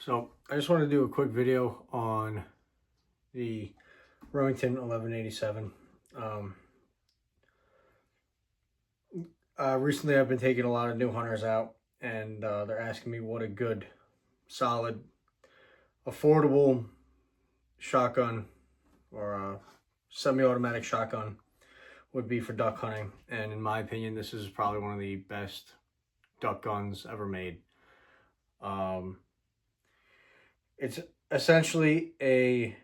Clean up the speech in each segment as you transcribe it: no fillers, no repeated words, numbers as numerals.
So I just want to do a quick video on the Remington 1187. Recently I've been taking a lot of new hunters out, and they're asking me what a good, solid, affordable shotgun or a semi-automatic shotgun would be for duck hunting. And in my opinion, this is probably one of the best duck guns ever made. It's essentially a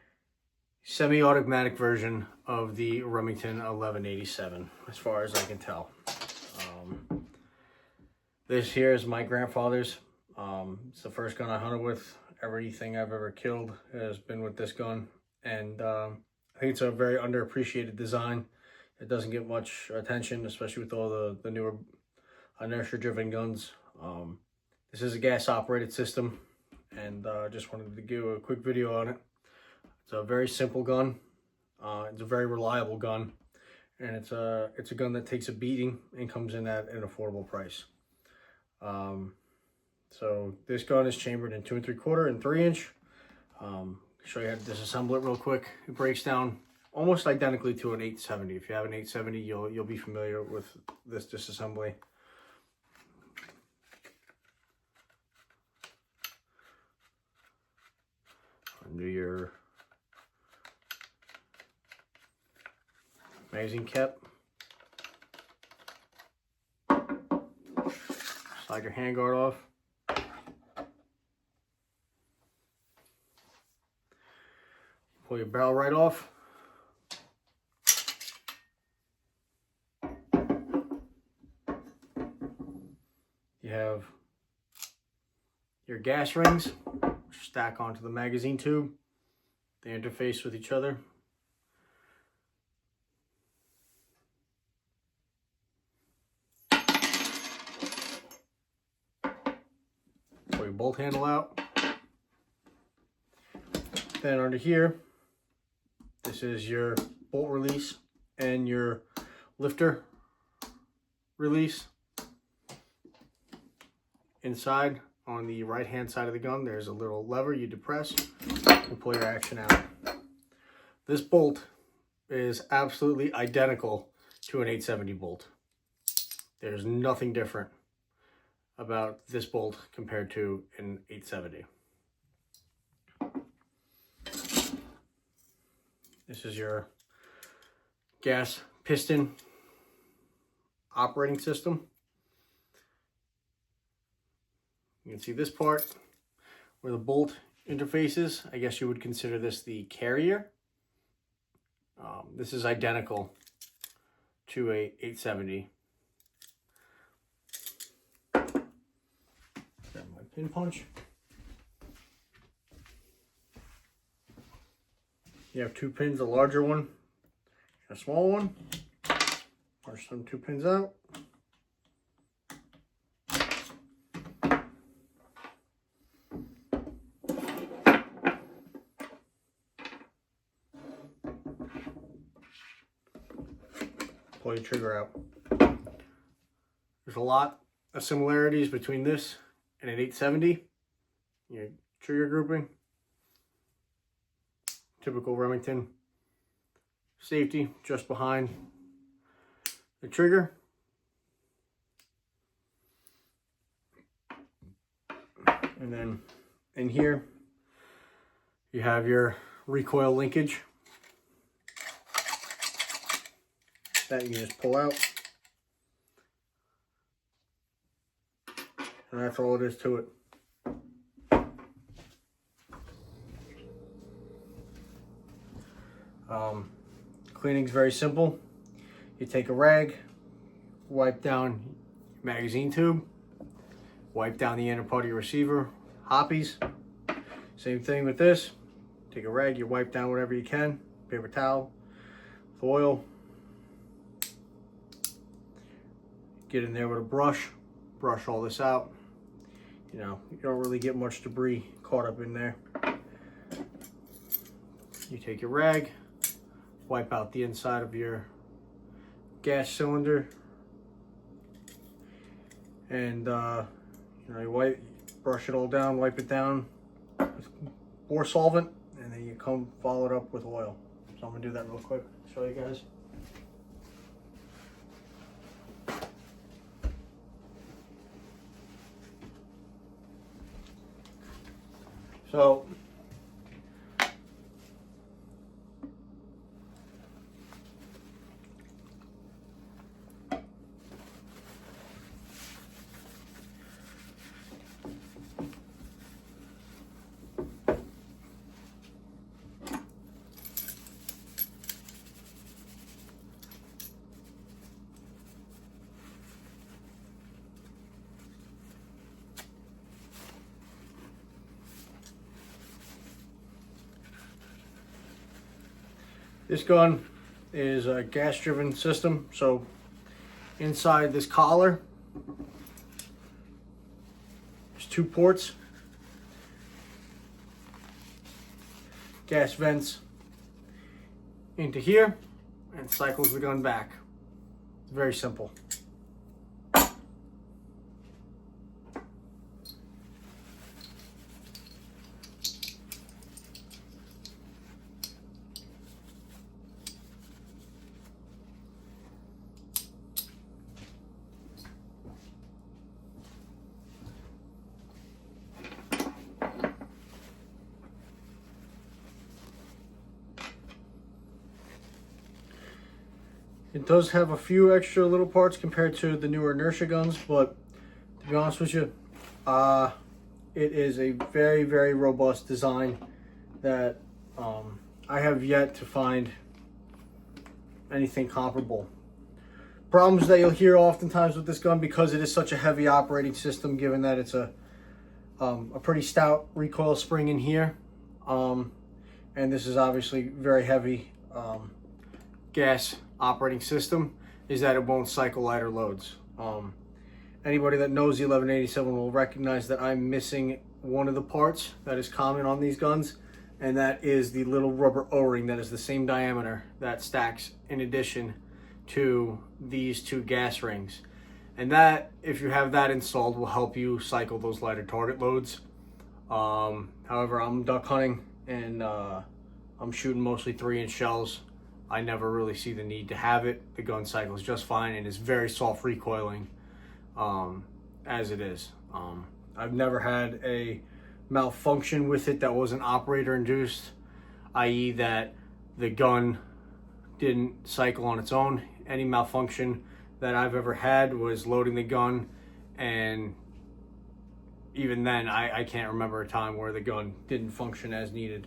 semi-automatic version of the Remington 1187, as far as I can tell. This here is my grandfather's. It's the first gun I hunted with. Everything I've ever killed has been with this gun, and I think it's a very underappreciated design. It doesn't get much attention, especially with all the newer inertia-driven guns. This is a gas-operated system, and just wanted to do a quick video on it. It's a very simple gun. It's a very reliable gun, and it's a gun that takes a beating and comes in at an affordable price. So this gun is chambered in 2 3/4 and 3-inch. Show you how to disassemble it real quick. It breaks down almost identically to an 870. If you have an 870, you'll be familiar with this disassembly. Undo your magazine cap. Slide your handguard off. Pull your barrel right off. You have your gas rings, which stack onto the magazine tube. They interface with each other. Pull your bolt handle out. Then under here, this is your bolt release and your lifter release. Inside, on the right hand side of the gun, there's a little lever you depress and pull your action out. This bolt is absolutely identical to an 870 bolt. There's nothing different about this bolt compared to an 870. This is your gas piston operating system. You can see this part where the bolt interfaces. I guess you would consider this the carrier. This is identical to a 870. Grab my pin punch. You have 2 pins, a larger one and a small one. Push some 2 pins out. Pull your trigger out. There's a lot of similarities between this and an 870. Your trigger grouping. Typical Remington safety just behind the trigger. And then in here, you have your recoil linkage that you just pull out. And that's all it is to it. Cleaning's very simple. You take a rag, wipe down your magazine tube, wipe down the inner part of your receiver, hoppies. Same thing with this. Take a rag, you wipe down whatever you can, paper towel, with oil. Get in there with a brush, brush all this out. You know, you don't really get much debris caught up in there. You take your rag, wipe out the inside of your gas cylinder, and you know, you brush it all down, wipe it down, with bore solvent, and then you come follow it up with oil. So I'm gonna do that real quick, show you guys. So this gun is a gas-driven system, so inside this collar, there's 2 ports, gas vents into here, and cycles the gun back. It's very simple. It does have a few extra little parts compared to the newer inertia guns, but to be honest with you, it is a very, very robust design that I have yet to find anything comparable. Problems that you'll hear oftentimes with this gun, because it is such a heavy operating system, given that it's a pretty stout recoil spring in here, and this is obviously very heavy gas operating system, is that it won't cycle lighter loads. Anybody that knows the 1187 will recognize that I'm missing one of the parts that is common on these guns, and that is the little rubber O-ring that is the same diameter that stacks in addition to these 2 gas rings. And that, if you have that installed, will help you cycle those lighter target loads. However, I'm duck hunting and I'm shooting mostly 3-inch shells. I never really see the need to have it. The gun cycles just fine and is very soft recoiling as it is. I've never had a malfunction with it that wasn't operator induced, i.e. that the gun didn't cycle on its own. Any malfunction that I've ever had was loading the gun, and even then I can't remember a time where the gun didn't function as needed.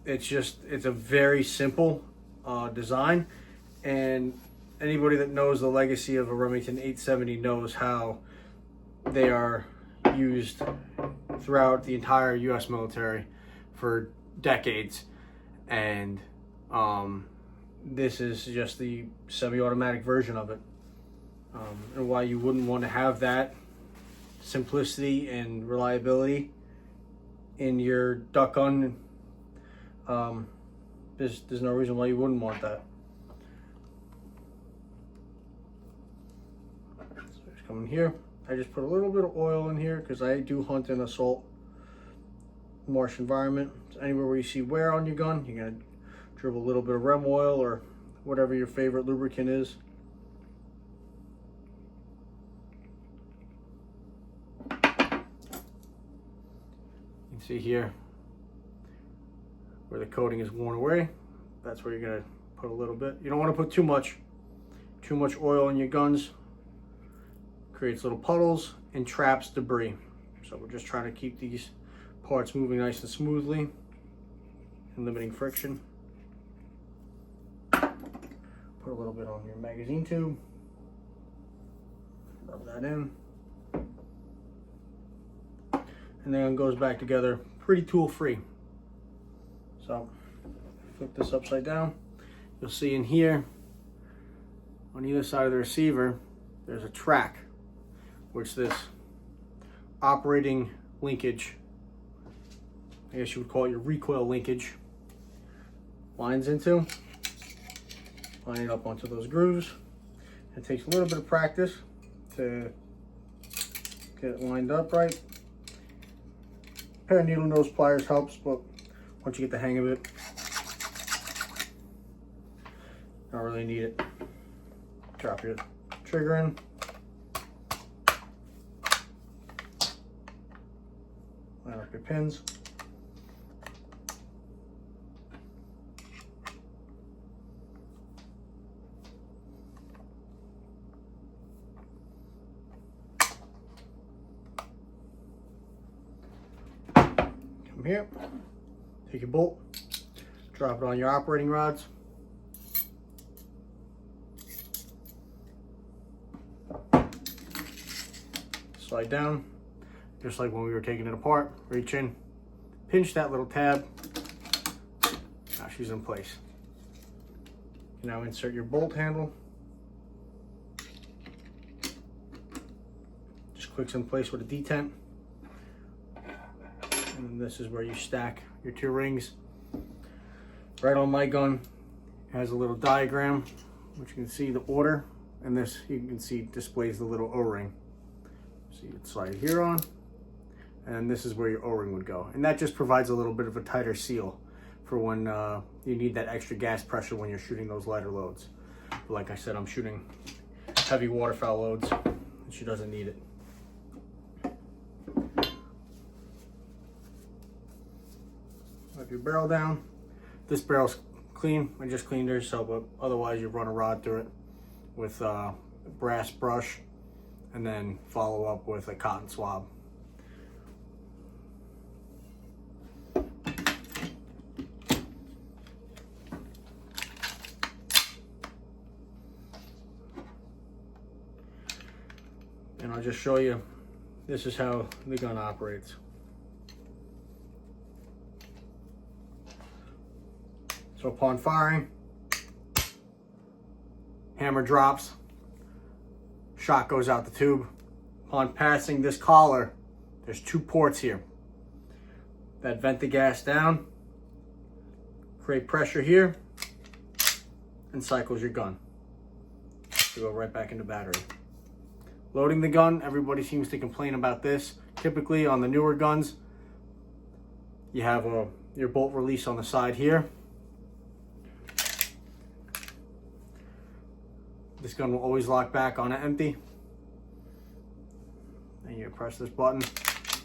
It's a very simple design, and anybody that knows the legacy of a Remington 870 knows how they are used throughout the entire US military for decades. And this is just the semi-automatic version of it. And why you wouldn't want to have that simplicity and reliability in your duck gun, there's no reason why you wouldn't want that. So just come in here. I just put a little bit of oil in here because I do hunt in a salt marsh environment. So anywhere where you see wear on your gun, you're gonna dribble a little bit of Rem oil or whatever your favorite lubricant is. You can see here where the coating is worn away. That's where you're gonna put a little bit. You don't want to put too much oil in your guns. Creates little puddles and traps debris. So we're just trying to keep these parts moving nice and smoothly and limiting friction. Put a little bit on your magazine tube. Rub that in. And then it goes back together pretty tool free. So flip this upside down. You'll see in here on either side of the receiver there's a track, which this operating linkage, I guess you would call it your recoil linkage, lines into. Line it up onto those grooves. It takes a little bit of practice to get it lined up right. A pair of needle nose pliers helps, but once you get the hang of it, don't really need it. Drop your trigger in. Line up your pins. Come here, take your bolt, drop it on your operating rods. Slide down, just like when we were taking it apart. Reach in, pinch that little tab. Now she's in place. Now insert your bolt handle. Just clicks in place with a detent. And this is where you stack your two rings. Right on my gun, it has a little diagram, which you can see the order, and this you can see displays the little O-ring. So you would slide here on, and this is where your O-ring would go. And that just provides a little bit of a tighter seal for when you need that extra gas pressure when you're shooting those lighter loads. But like I said, I'm shooting heavy waterfowl loads, and she doesn't need it. Wipe your barrel down. This barrel's clean. I just cleaned her, so but otherwise you run a rod through it with a brass brush, and then follow up with a cotton swab. And I'll just show you, this is how the gun operates. So upon firing, hammer drops, shot goes out the tube. Upon passing this collar, there's two ports here that vent the gas down, create pressure here, and cycles your gun to go right back into battery. Loading the gun, everybody seems to complain about this. Typically on the newer guns, you have your bolt release on the side here. This gun will always lock back on an empty. And you press this button.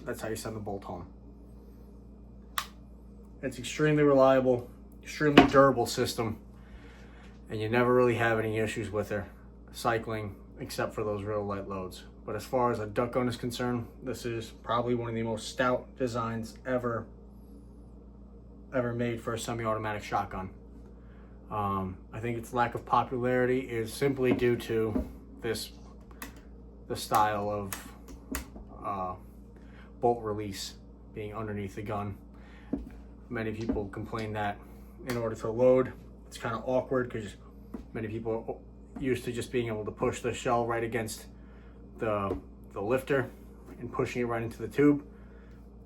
That's how you send the bolt home. It's extremely reliable, extremely durable system, and you never really have any issues with her cycling except for those real light loads. But as far as a duck gun is concerned, this is probably one of the most stout designs ever made for a semi-automatic shotgun. I think its lack of popularity is simply due to the style of bolt release being underneath the gun. Many people complain that in order to load, it's kind of awkward because many people are used to just being able to push the shell right against the lifter and pushing it right into the tube.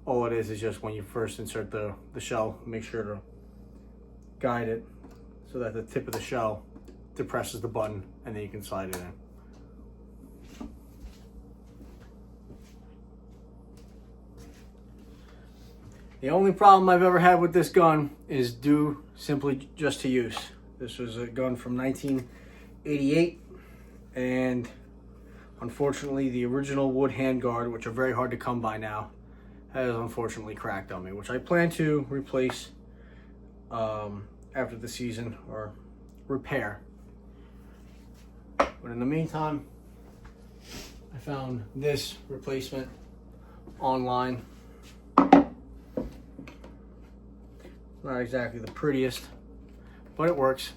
All it is just when you first insert the shell, make sure to guide it so that the tip of the shell depresses the button, and then you can slide it in. The only problem I've ever had with this gun is due simply just to use. This was a gun from 1988, and unfortunately the original wood handguard, which are very hard to come by now, has unfortunately cracked on me, which I plan to replace after the season, or repair. But in the meantime, I found this replacement online. Not exactly the prettiest, but it works,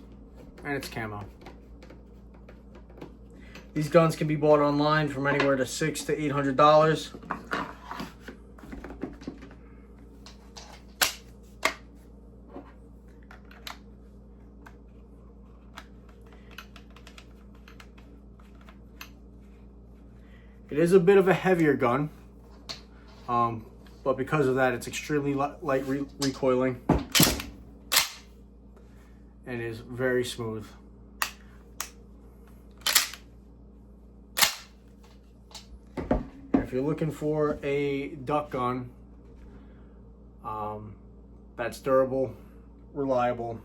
and it's camo. These guns can be bought online from anywhere to $600 to $800. It is a bit of a heavier gun, but because of that, it's extremely light recoiling and is very smooth. If you're looking for a duck gun That's durable, reliable.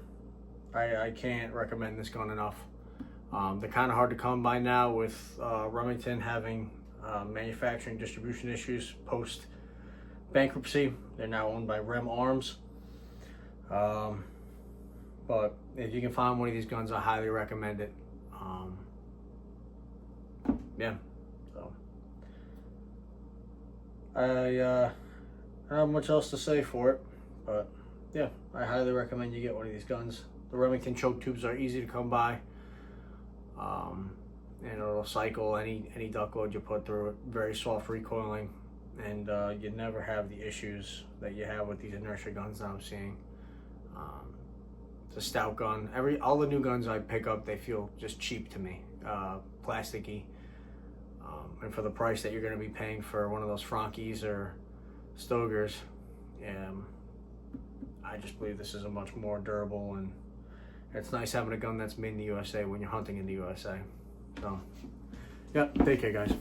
I can't recommend this gun enough. They're kind of hard to come by now with Remington having manufacturing distribution issues post bankruptcy. They're now owned by Rem Arms. But if you can find one of these guns, I highly recommend it. Yeah, so I don't have much else to say for it, but yeah, I highly recommend you get one of these guns. The Remington choke tubes are easy to come by, and it'll cycle any duck load you put through it. Very soft recoiling, and you never have the issues that you have with these inertia guns that I'm seeing. It's a stout gun. All the new guns I pick up, they feel just cheap to me, plasticky, and for the price that you're going to be paying for one of those Frankies or Stogers, I just believe this is a much more durable, and it's nice having a gun that's made in the USA when you're hunting in the USA. So, yeah, take care, guys.